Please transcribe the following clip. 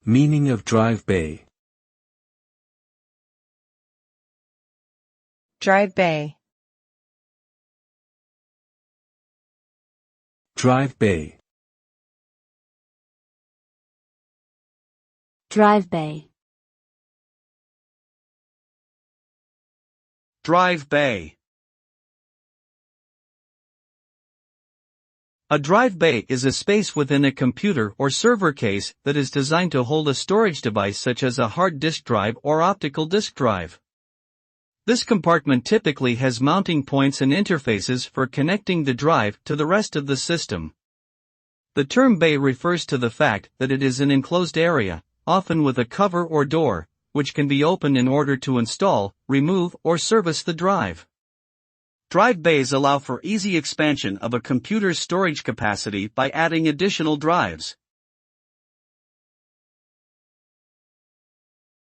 Meaning of drive bay. Drive bay. Drive bay. Drive bay. Drive bay. A drive bay is a space within a computer or server case that is designed to hold a storage device such as a hard disk drive or optical disk drive. This compartment typically has mounting points and interfaces for connecting the drive to the rest of the system. The term bay refers to the fact that it is an enclosed area, often with a cover or door, which can be opened in order to install, remove, or service the drive. Drive bays allow for easy expansion of a computer's storage capacity by adding additional drives.